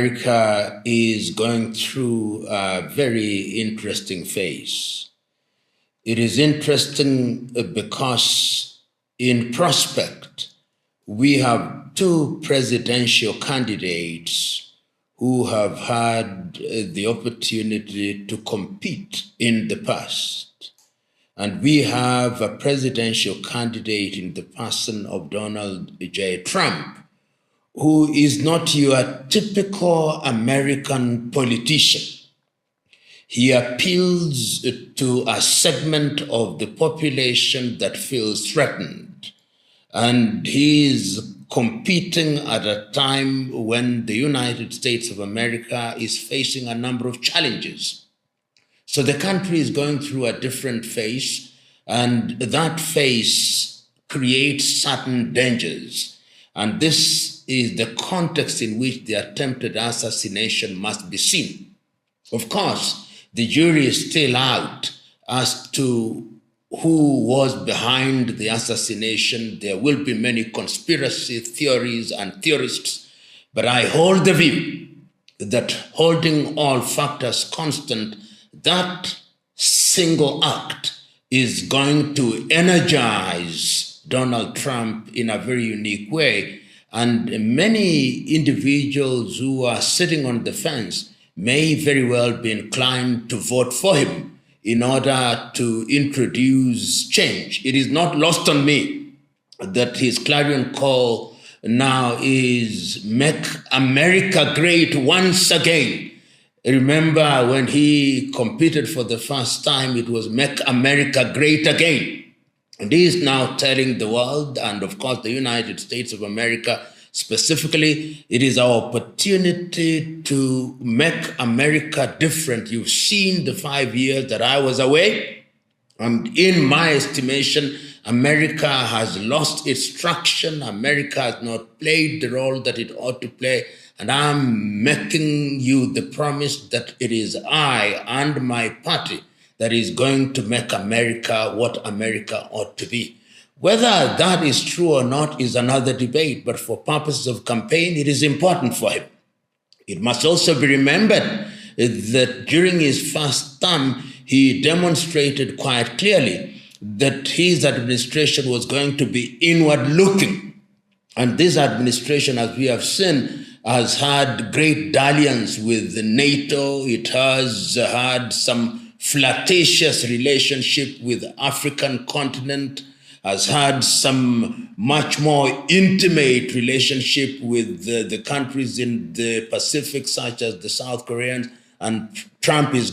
America is going through a very interesting phase. It is interesting because in prospect, we have two presidential candidates who have had the opportunity to compete in the past. And we have a presidential candidate in the person of Donald J. Trump, who is not your typical American politician. He appeals to a segment of the population that feels threatened. And he is competing at a time when the United States of America is facing a number of challenges. So the country is going through a different phase, and that phase creates certain dangers. And this is the context in which the attempted assassination must be seen. Of course, the jury is still out as to who was behind the assassination. There will be many conspiracy theories and theorists, but I hold the view that, holding all factors constant, that single act is going to energize Donald Trump in a very unique way. And many individuals who are sitting on the fence may very well be inclined to vote for him in order to introduce change. It is not lost on me that his clarion call now is "Make America Great Once Again." Remember, when he competed for the first time, it was "Make America Great Again." And he is now telling the world, and of course the United States of America specifically, it is our opportunity to make America different. You've seen the 5 years that I was away, and in my estimation, America has lost its traction. America has not played the role that it ought to play. And I'm making you the promise that it is I and my party that is going to make America what America ought to be. Whether that is true or not is another debate, but for purposes of campaign, it is important for him. It must also be remembered that during his first term, he demonstrated quite clearly that his administration was going to be inward-looking. And this administration, as we have seen, has had great dalliance with NATO. It has had some flirtatious relationship with the African continent, has had some much more intimate relationship with the countries in the Pacific, such as the South Koreans. And Trump is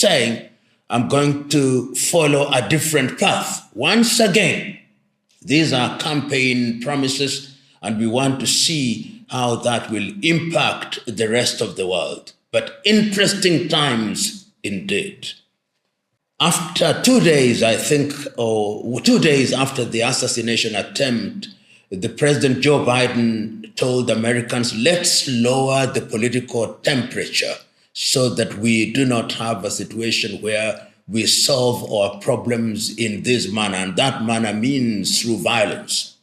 saying, I'm going to follow a different path. Once again, these are campaign promises, and we want to see how that will impact the rest of the world. But interesting times indeed. After 2 days, I think, or 2 days after the assassination attempt, the President Joe Biden told Americans, let's lower the political temperature so that we do not have a situation where we solve our problems in this manner. And that manner means through violence.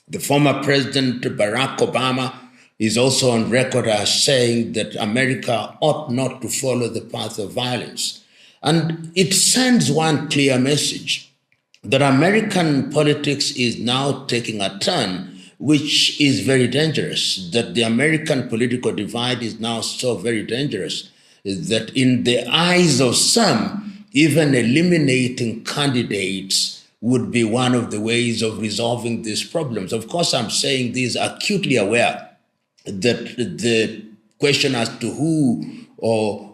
The former President Barack Obama is also on record as saying that America ought not to follow the path of violence. And it sends one clear message that American politics is now taking a turn, which is very dangerous, that the American political divide is now so very dangerous that in the eyes of some, even eliminating candidates would be one of the ways of resolving these problems. Of course, I'm saying this acutely aware that the question as to who or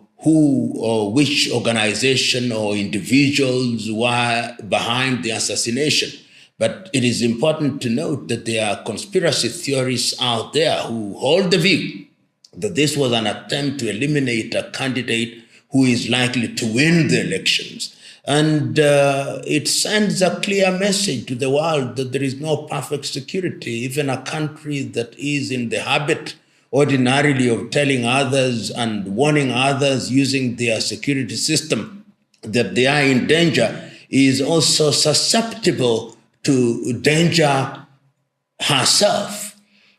which organization or individuals were behind the assassination. But it is important to note that there are conspiracy theorists out there who hold the view that this was an attempt to eliminate a candidate who is likely to win the elections. And it sends a clear message to the world that there is no perfect security. Even a country that is in the habit ordinarily of telling others and warning others using their security system that they are in danger is also susceptible to danger herself.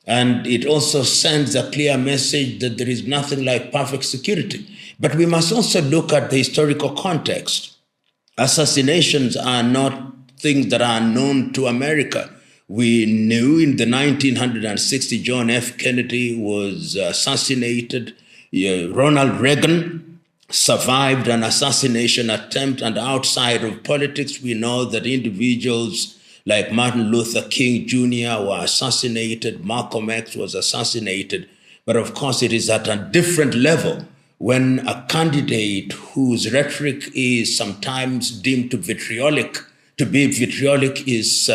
And it also sends a clear message that there is nothing like perfect security. But we must also look at the historical context. Assassinations are not things that are known to America. We knew in the 1960 John F. Kennedy was assassinated. Ronald Reagan survived an assassination attempt, and outside of politics, we know that individuals like Martin Luther King Jr. were assassinated, Malcolm X was assassinated. But of course, it is at a different level when a candidate whose rhetoric is sometimes deemed to be vitriolic is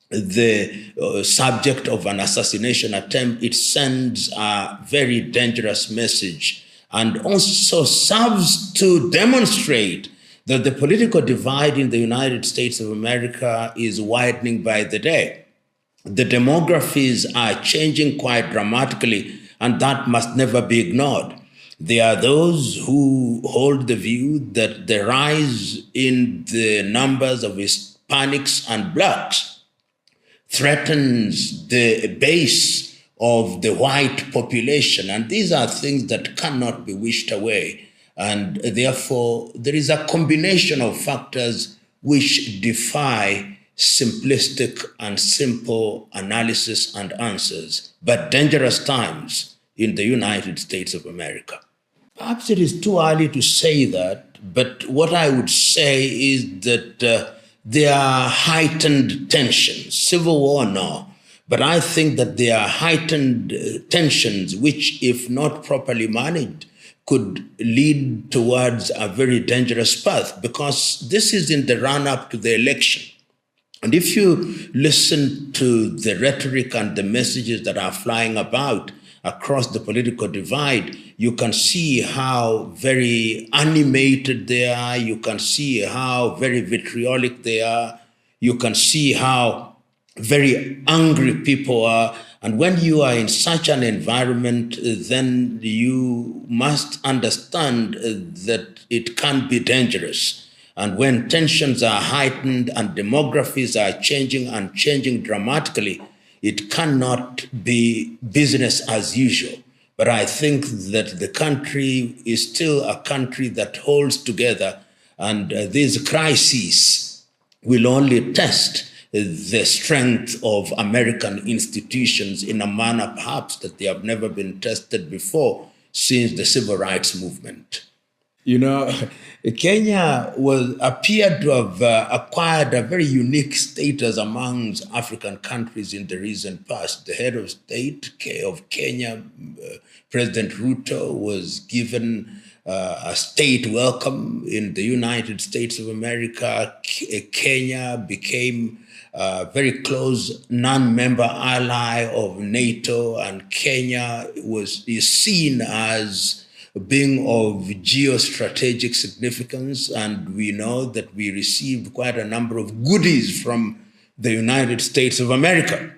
the subject of an assassination attempt. It sends a very dangerous message and also serves to demonstrate that the political divide in the United States of America is widening by the day. The demographies are changing quite dramatically, and that must never be ignored. There are those who hold the view that the rise in the numbers of Hispanics and Blacks threatens the base of the white population, and these are things that cannot be wished away. And therefore, there is a combination of factors which defy simplistic and simple analysis and answers, but dangerous times in the United States of America. Perhaps it is too early to say that, but what I would say is that there are heightened tensions. Civil war, no. But I think that there are heightened tensions which, if not properly managed, could lead towards a very dangerous path, because this is in the run-up to the election. And if you listen to the rhetoric and the messages that are flying about across the political divide, you can see how very animated they are. You can see how very vitriolic they are. You can see how very angry people are. And when you are in such an environment, then you must understand that it can be dangerous. And when tensions are heightened and demographies are changing and changing dramatically, it cannot be business as usual. But I think that the country is still a country that holds together, and these crises will only test the strength of American institutions in a manner perhaps that they have never been tested before since the civil rights movement. You know, Kenya appeared to have acquired a very unique status amongst African countries in the recent past. The head of state of Kenya, President Ruto, was given a state welcome in the United States of America. Kenya became a very close non-member ally of NATO, and Kenya is seen as being of geostrategic significance. And we know that we received quite a number of goodies from the United States of America,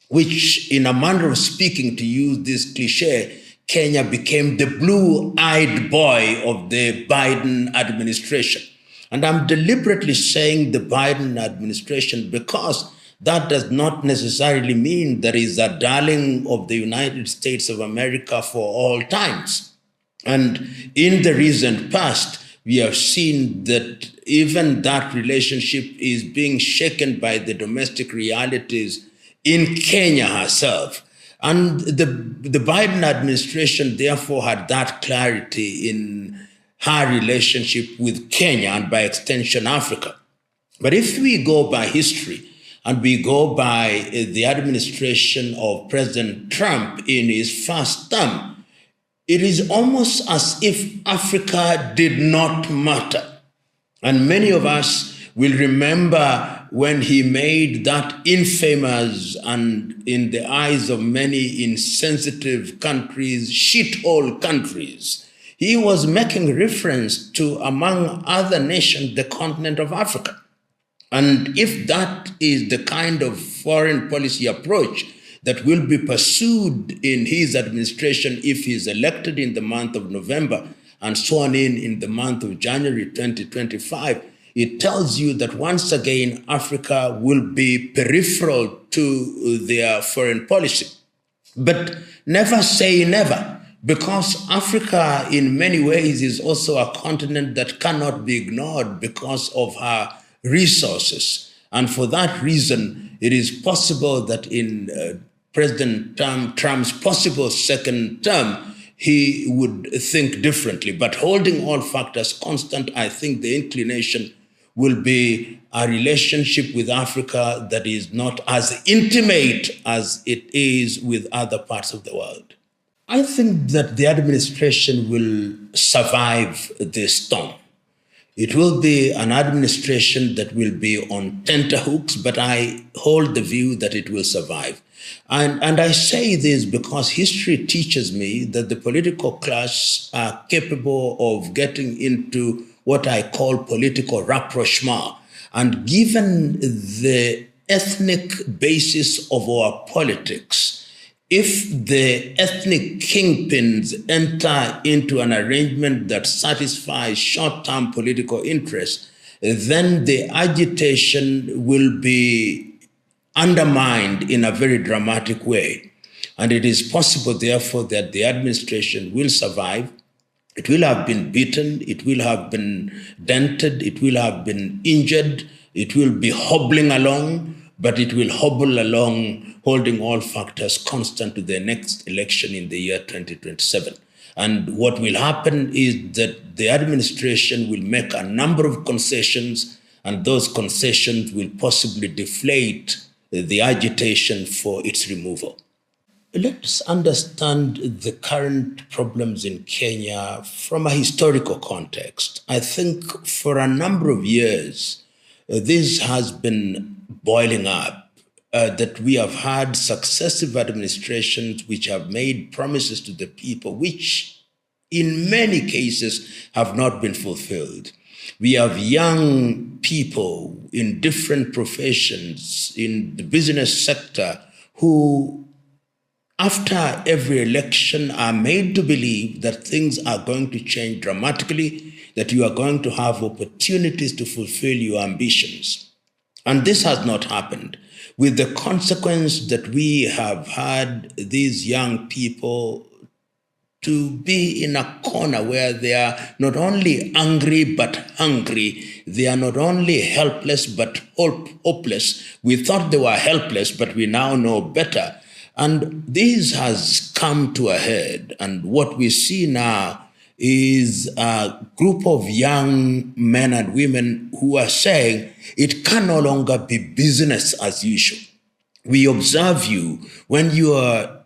which, in a manner of speaking, to use this cliche, Kenya became the blue-eyed boy of the Biden administration. And I'm deliberately saying the Biden administration because that does not necessarily mean that is a darling of the United States of America for all times. And in the recent past, we have seen that even that relationship is being shaken by the domestic realities in Kenya herself. And the Biden administration therefore had that clarity in her relationship with Kenya and by extension Africa. But if we go by history and we go by the administration of President Trump in his first term, it is almost as if Africa did not matter. And many of us will remember when he made that infamous and, in the eyes of many insensitive countries, shithole countries. He was making reference to, among other nations, the continent of Africa. And if that is the kind of foreign policy approach that will be pursued in his administration if he's elected in the month of November and sworn in the month of January 2025, it tells you that once again, Africa will be peripheral to their foreign policy. But never say never, because Africa, in many ways, is also a continent that cannot be ignored because of her resources. And for that reason, it is possible that in President Trump's possible second term, he would think differently. But holding all factors constant, I think the inclination will be a relationship with Africa that is not as intimate as it is with other parts of the world. I think that the administration will survive this storm. It will be an administration that will be on tenterhooks, but I hold the view that it will survive. And I say this because history teaches me that the political class are capable of getting into what I call political rapprochement. And given the ethnic basis of our politics, if the ethnic kingpins enter into an arrangement that satisfies short-term political interests, then the agitation will be undermined in a very dramatic way. And it is possible, therefore, that the administration will survive. It will have been beaten, it will have been dented, it will have been injured, it will be hobbling along, but it will hobble along, holding all factors constant to the next election in the year 2027. And what will happen is that the administration will make a number of concessions, and those concessions will possibly deflate the agitation for its removal. Let's understand the current problems in Kenya from a historical context. I think for a number of years, this has been boiling up, that we have had successive administrations which have made promises to the people, which in many cases have not been fulfilled. We have young people in different professions in the business sector who, after every election, are made to believe that things are going to change dramatically, that you are going to have opportunities to fulfill your ambitions. And this has not happened, with the consequence that we have had these young people to be in a corner where they are not only angry but hungry. They are not only helpless but hopeless. We thought they were helpless, but we now know better. And this has come to a head. And what we see now is a group of young men and women who are saying it can no longer be business as usual. We observe you when you are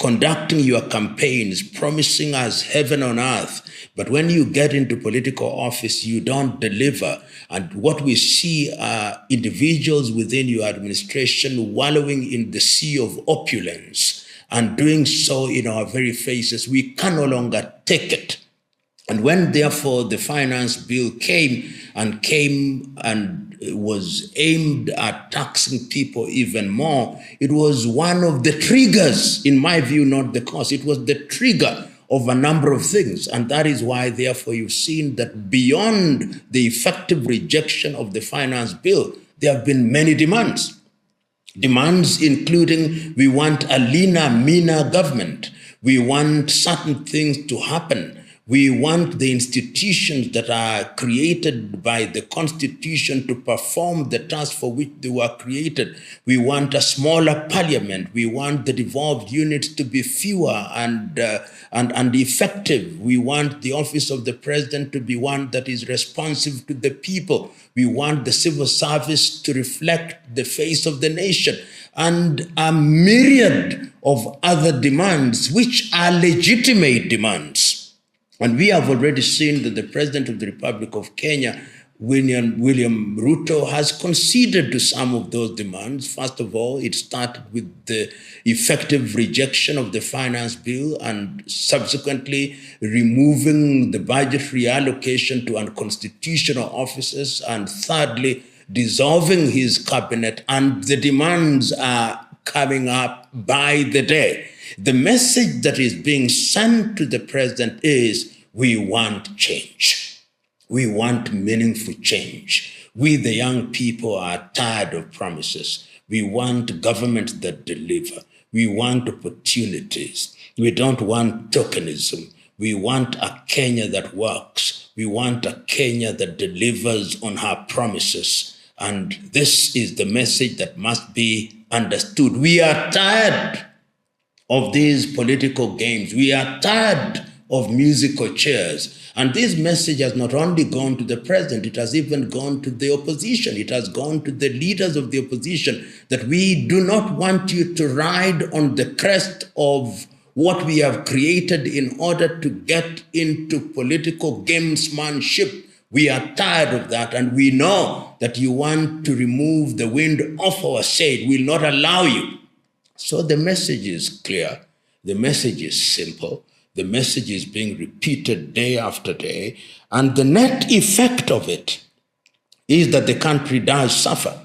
conducting your campaigns, promising us heaven on earth, but when you get into political office, you don't deliver. And what we see are individuals within your administration wallowing in the sea of opulence and doing so in our very faces. We can no longer take it. And when, therefore, the finance bill came and was aimed at taxing people even more, it was one of the triggers, in my view, not the cause. It was the trigger of a number of things. And that is why, therefore, you've seen that beyond the effective rejection of the finance bill, there have been many demands. Demands including, we want a leaner, meaner government. We want certain things to happen. We want the institutions that are created by the Constitution to perform the task for which they were created. We want a smaller parliament. We want the devolved units to be fewer and effective. We want the office of the president to be one that is responsive to the people. We want the civil service to reflect the face of the nation, and a myriad of other demands, which are legitimate demands. And we have already seen that the President of the Republic of Kenya, William Ruto, has conceded to some of those demands. First of all, it started with the effective rejection of the finance bill and subsequently removing the budgetary allocation to unconstitutional offices, and thirdly, dissolving his cabinet. And the demands are coming up by the day. The message that is being sent to the president is, we want change. We want meaningful change. We, the young people, are tired of promises. We want governments that deliver. We want opportunities. We don't want tokenism. We want a Kenya that works. We want a Kenya that delivers on her promises. And this is the message that must be understood. We are tired of these political games. We are tired of musical chairs. And this message has not only gone to the president, it has even gone to the opposition. It has gone to the leaders of the opposition that we do not want you to ride on the crest of what we have created in order to get into political gamesmanship. We are tired of that, and we know that you want to remove the wind off our sail. We will not allow you. So the message is clear. The message is simple. The message is being repeated day after day. And the net effect of it is that the country does suffer.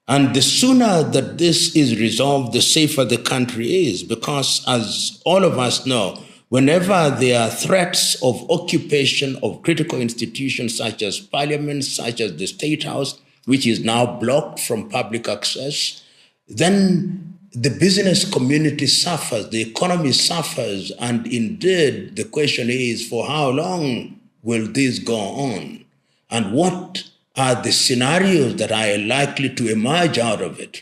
And the sooner that this is resolved, the safer the country is. Because as all of us know, whenever there are threats of occupation of critical institutions such as parliament, such as the State House, which is now blocked from public access, then the business community suffers, the economy suffers, and indeed the question is, for how long will this go on? And what are the scenarios that are likely to emerge out of it?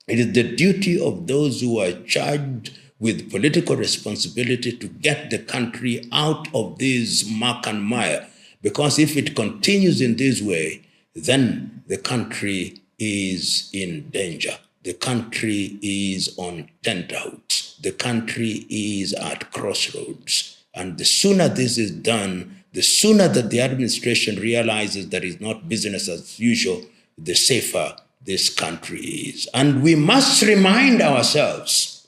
It is the duty of those who are charged with political responsibility to get the country out of this muck and mire, because if it continues in this way, then the country is in danger. The country is on tenterhooks. The country is at crossroads. And the sooner this is done, the sooner that the administration realizes that it's not business as usual, the safer this country is. And we must remind ourselves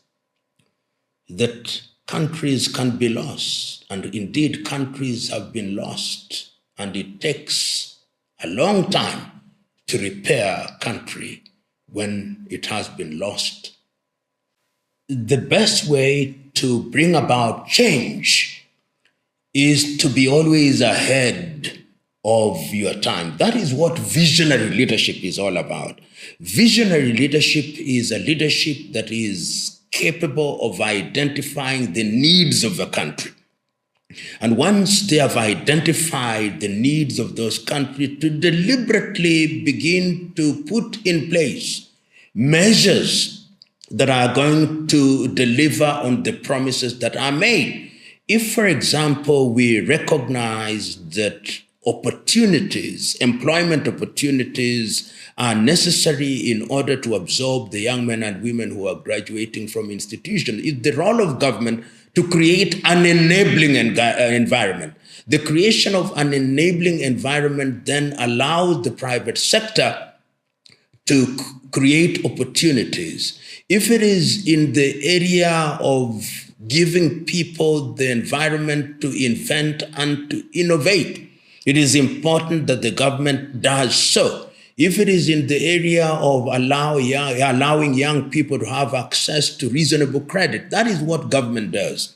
that countries can be lost. And indeed, countries have been lost. And it takes a long time to repair a country when it has been lost. The best way to bring about change is to be always ahead of your time. That is what visionary leadership is all about. Visionary leadership is a leadership that is capable of identifying the needs of a country. And once they have identified the needs of those countries, to deliberately begin to put in place measures that are going to deliver on the promises that are made. If, for example, we recognize that opportunities, employment opportunities, are necessary in order to absorb the young men and women who are graduating from institutions, it's the role of government to create an enabling environment. The creation of an enabling environment then allows the private sector to create opportunities. If it is in the area of giving people the environment to invent and to innovate, it is important that the government does so. If it is in the area of allowing young people to have access to reasonable credit, that is what government does.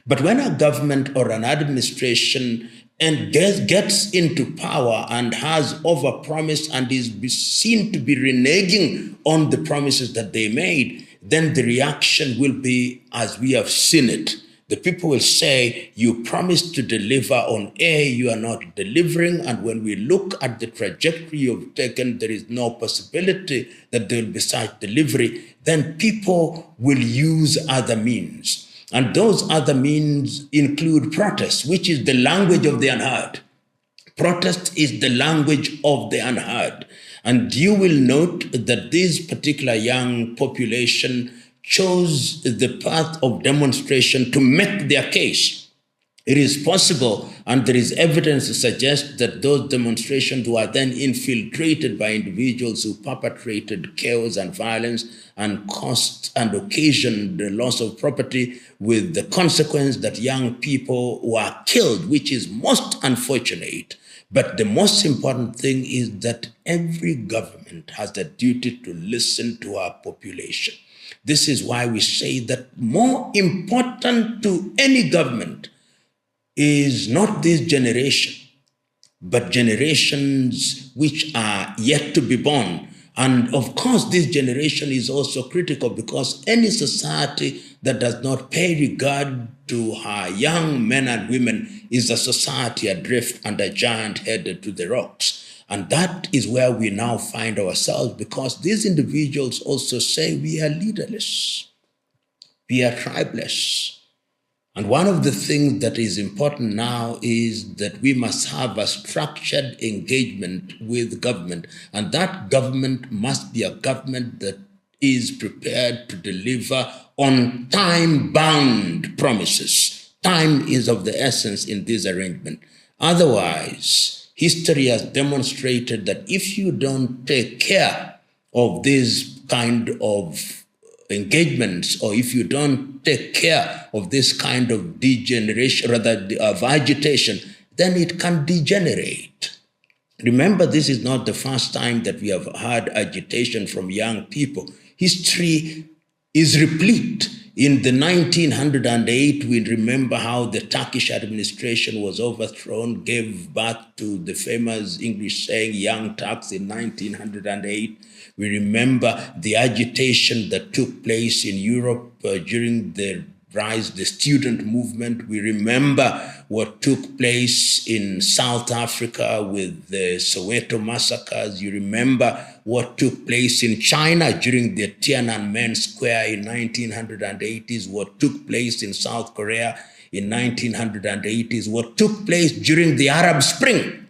But when a government or an administration gets into power and has overpromised and is seen to be reneging on the promises that they made, then the reaction will be as we have seen it. The people will say, you promised to deliver on A, you are not delivering. And when we look at the trajectory you've taken, there is no possibility that there will be such delivery. Then people will use other means. And those other means include protest, which is the language of the unheard. Protest is the language of the unheard. And you will note that this particular young population chose the path of demonstration to make their case. It is possible, and there is evidence to suggest that those demonstrations were then infiltrated by individuals who perpetrated chaos and violence and caused and occasioned the loss of property, with the consequence that young people were killed, which is most unfortunate. But the most important thing is that every government has the duty to listen to our population. This is why we say that more important to any government is not this generation, but generations which are yet to be born. And of course, this generation is also critical because any society that does not pay regard to her young men and women is a society adrift and a giant headed to the rocks. And that is where we now find ourselves, because these individuals also say we are leaderless, we are tribeless. And one of the things that is important now is that we must have a structured engagement with government. And that government must be a government that is prepared to deliver on time-bound promises. Time is of the essence in this arrangement. Otherwise, history has demonstrated that if you don't take care of this kind of engagements, or if you don't take care of this kind of degeneration, rather of agitation, then it can degenerate. Remember, this is not the first time that we have had agitation from young people. History is replete. In the 1908, we remember how the Turkish administration was overthrown, gave birth to the famous English saying, Young Turks in 1908. We remember the agitation that took place in Europe during the rise, the student movement. We remember what took place in South Africa with the Soweto massacres. You remember what took place in China during the Tiananmen Square in 1980s, what took place in South Korea in 1980s, what took place during the Arab Spring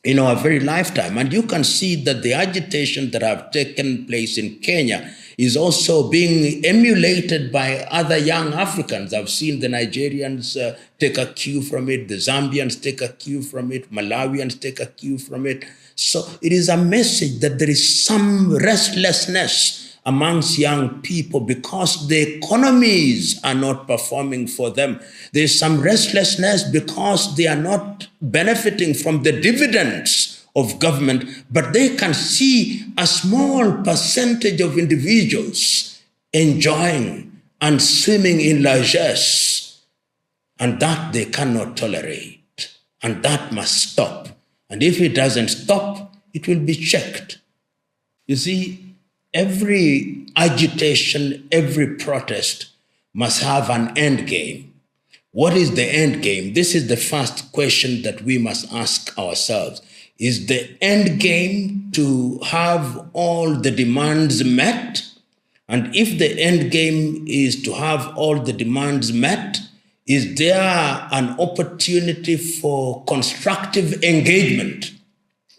in our very lifetime. And you can see that the agitation that have taken place in Kenya is also being emulated by other young Africans. I've seen the Nigerians take a cue from it, the Zambians take a cue from it, Malawians take a cue from it. So it is a message that there is some restlessness amongst young people because the economies are not performing for them. There's some restlessness because they are not benefiting from the dividends of government, but they can see a small percentage of individuals enjoying and swimming in largesse, and that they cannot tolerate, and that must stop. And if it doesn't stop, it will be checked. You see, every agitation, every protest must have an end game. What is the end game? This is the first question that we must ask ourselves. Is the end game to have all the demands met? And if the end game is to have all the demands met, is there an opportunity for constructive engagement?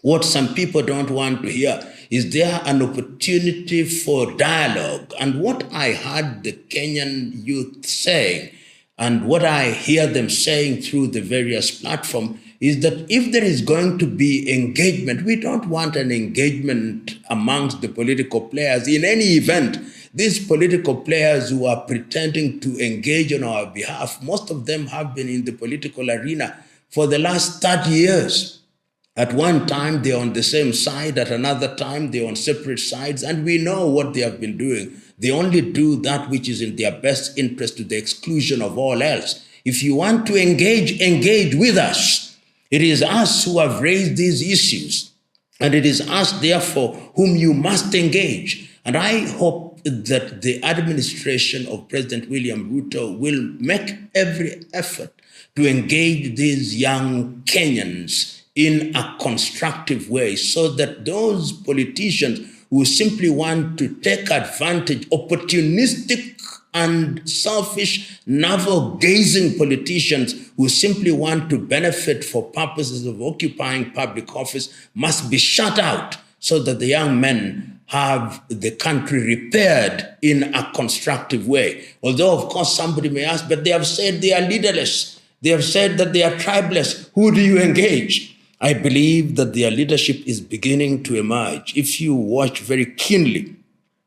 What some people don't want to hear. Is there an opportunity for dialogue? And what I heard the Kenyan youth saying, and what I hear them saying through the various platforms, is that if there is going to be engagement, we don't want an engagement amongst the political players in any event. These political players who are pretending to engage on our behalf, most of them have been in the political arena for the last 30 years. At one time, they're on the same side. At another time, they're on separate sides. And we know what they have been doing. They only do that which is in their best interest to the exclusion of all else. If you want to engage, engage with us. It is us who have raised these issues. And it is us, therefore, whom you must engage. And I hope that the administration of President William Ruto will make every effort to engage these young Kenyans in a constructive way so that those politicians who simply want to take advantage, opportunistic and selfish, navel-gazing politicians who simply want to benefit for purposes of occupying public office must be shut out so that the young men have the country repaired in a constructive way. Although, of course, somebody may ask, but they have said they are leaderless. They have said that they are tribeless. Who do you engage? I believe that their leadership is beginning to emerge. If you watch very keenly,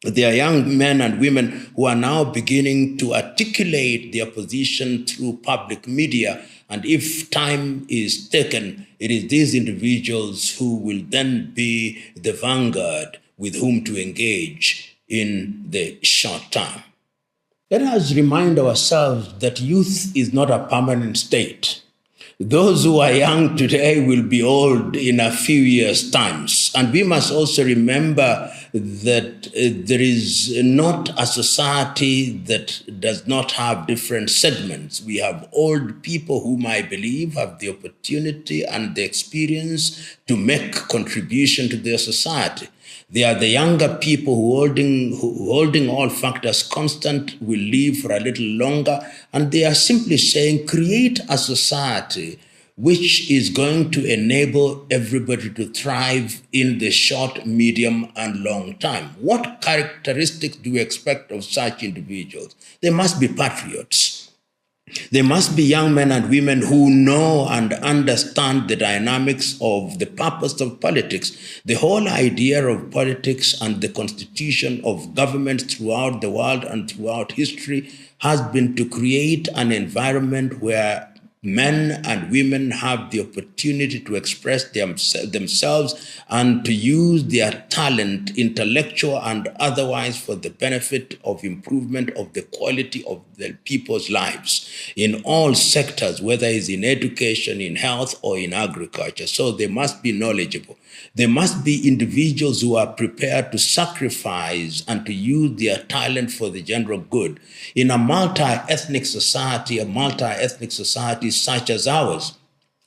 there are young men and women who are now beginning to articulate their position through public media. And if time is taken, it is these individuals who will then be the vanguard with whom to engage in the short term. Let us remind ourselves that youth is not a permanent state. Those who are young today will be old in a few years' time. And we must also remember that there is not a society that does not have different segments. We have old people whom I believe have the opportunity and the experience to make contribution to their society. They are the younger people holding all factors constant, will live for a little longer, and they are simply saying, create a society which is going to enable everybody to thrive in the short, medium, and long time. What characteristics do you expect of such individuals? They must be patriots. They must be young men and women who know and understand the dynamics of the purpose of politics. The whole idea of politics and the constitution of governments throughout the world and throughout history has been to create an environment where men and women have the opportunity to express themselves and to use their talent, intellectual and otherwise, for the benefit of improvement of the quality of the people's lives in all sectors, whether it's in education, in health, or in agriculture. So they must be knowledgeable. There must be individuals who are prepared to sacrifice and to use their talent for the general good. In a multi-ethnic society such as ours,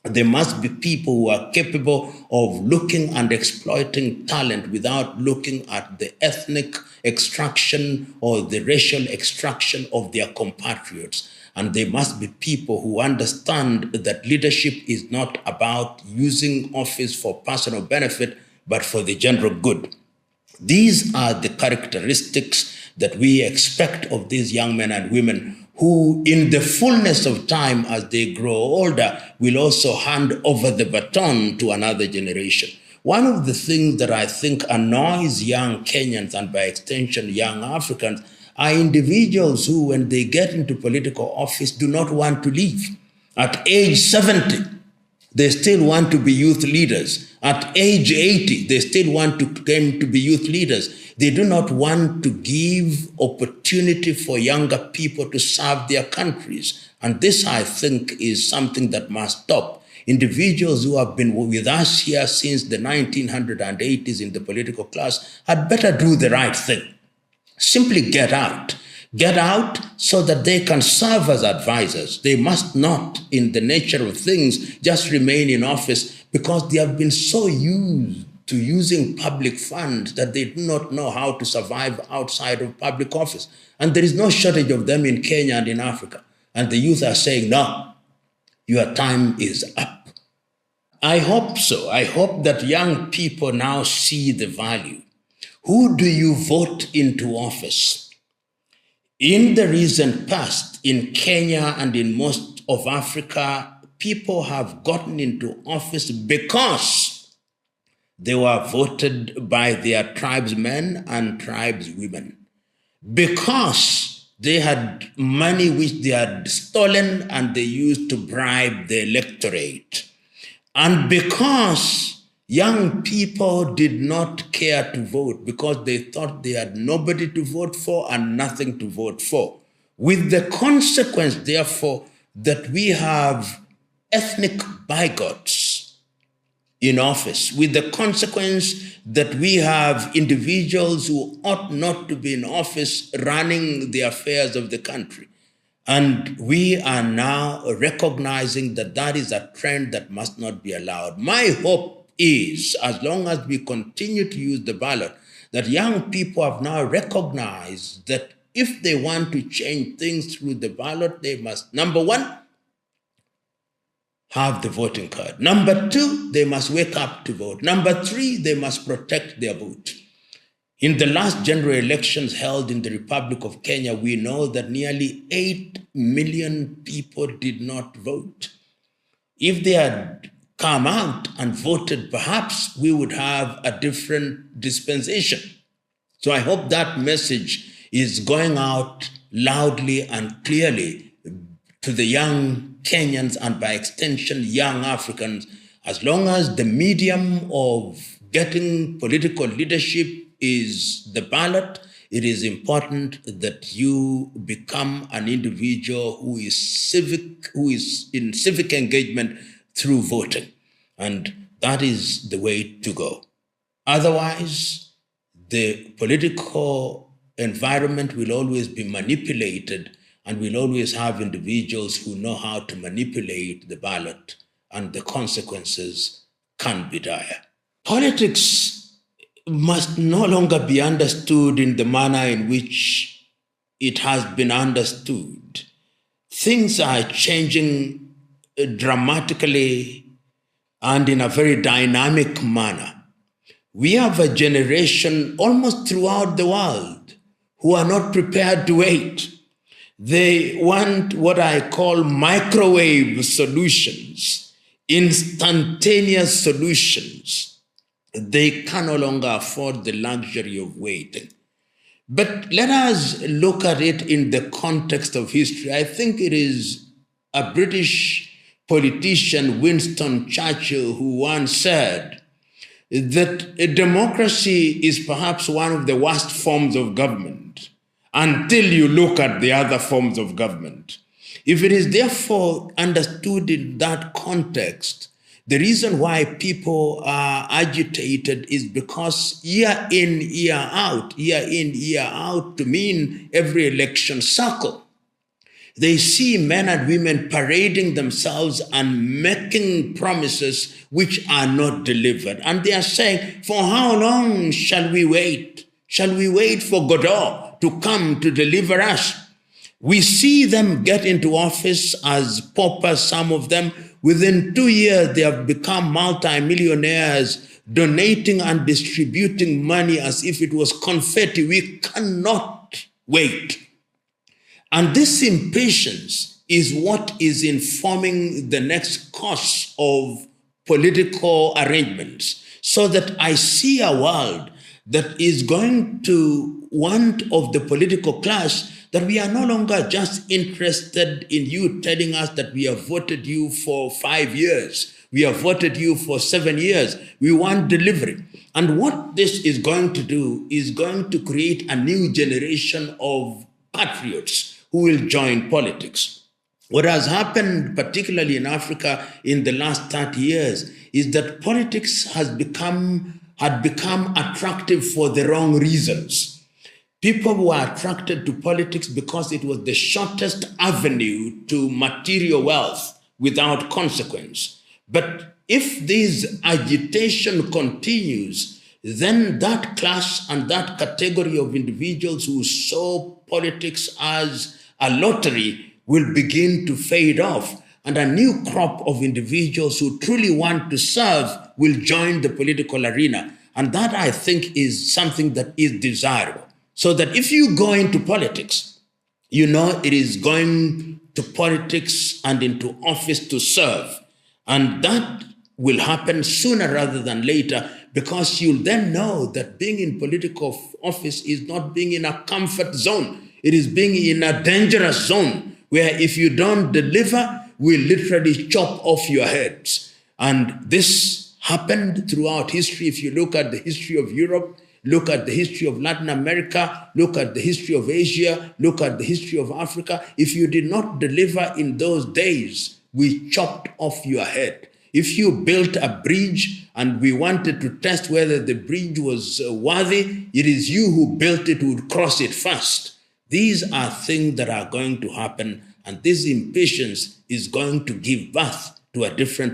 there must be people who are capable of looking and exploiting talent without looking at the ethnic extraction or the racial extraction of their compatriots. And they must be people who understand that leadership is not about using office for personal benefit, but for the general good. These are the characteristics that we expect of these young men and women who, in the fullness of time, as they grow older, will also hand over the baton to another generation. One of the things that I think annoys young Kenyans and by extension young Africans are individuals who, when they get into political office, do not want to leave. At age 70, they still want to be youth leaders. At age 80, they still want to claim to be youth leaders. They do not want to give opportunity for younger people to serve their countries. And this, I think, is something that must stop. Individuals who have been with us here since the 1980s in the political class had better do the right thing. Simply get out. Get out so that they can serve as advisors. They must not, in the nature of things, just remain in office because they have been so used to using public funds that they do not know how to survive outside of public office. And there is no shortage of them in Kenya and in Africa. And the youth are saying, no, your time is up. I hope so. I hope that young people now see the value. Who do you vote into office? In the recent past, in Kenya and in most of Africa, people have gotten into office because they were voted by their tribesmen and tribeswomen, because they had money which they had stolen and they used to bribe the electorate, and because young people did not care to vote because they thought they had nobody to vote for and nothing to vote for. With the consequence, therefore, that we have ethnic bigots in office, with the consequence that we have individuals who ought not to be in office running the affairs of the country. And we are now recognizing that that is a trend that must not be allowed. My hope is, as long as we continue to use the ballot, that young people have now recognized that if they want to change things through the ballot, they must, number one, have the voting card. Number two, they must wake up to vote. Number three, they must protect their vote. In the last general elections held in the Republic of Kenya, we know that nearly 8 million people did not vote. If they had come out and voted, perhaps we would have a different dispensation. So I hope that message is going out loudly and clearly to the young Kenyans and by extension young Africans. As long as the medium of getting political leadership is the ballot, it is important that you become an individual who is in civic engagement through voting. And that is the way to go. Otherwise, the political environment will always be manipulated, and we'll always have individuals who know how to manipulate the ballot, and the consequences can be dire. Politics must no longer be understood in the manner in which it has been understood. Things are changing dramatically and in a very dynamic manner. We have a generation almost throughout the world who are not prepared to wait. They want what I call microwave solutions, instantaneous solutions. They can no longer afford the luxury of waiting. But let us look at it in the context of history. I think it is a British politician, Winston Churchill, who once said that a democracy is perhaps one of the worst forms of government until you look at the other forms of government. If it is therefore understood in that context, the reason why people are agitated is because year in, year out to mean every election cycle, they see men and women parading themselves and making promises which are not delivered. And they are saying, for how long shall we wait? Shall we wait for Godot to come to deliver us? We see them get into office as paupers, some of them. Within 2 years, they have become multimillionaires, donating and distributing money as if it was confetti. We cannot wait. And this impatience is what is informing the next course of political arrangements, so that I see a world that is going to want of the political class that we are no longer just interested in you telling us that we have voted you for 5 years, we have voted you for 7 years. We want delivery. And what this is going to do is going to create a new generation of patriots who will join politics. What has happened, particularly in Africa in the last 30 years, is that politics had become attractive for the wrong reasons. People were attracted to politics because it was the shortest avenue to material wealth without consequence. But if this agitation continues, then that class and that category of individuals who saw politics as a lottery will begin to fade off, and a new crop of individuals who truly want to serve will join the political arena. And that, I think, is something that is desirable. So that if you go into politics, you know it is going to politics and into office to serve. And that will happen sooner rather than later, because you'll then know that being in political office is not being in a comfort zone. It is being in a dangerous zone where if you don't deliver, we'll literally chop off your heads. And this happened throughout history. If you look at the history of Europe, look at the history of Latin America, look at the history of Asia, look at the history of Africa. If you did not deliver in those days, we chopped off your head. If you built a bridge and we wanted to test whether the bridge was worthy, it is you who built it who would cross it first. These are things that are going to happen, and this impatience is going to give birth to a different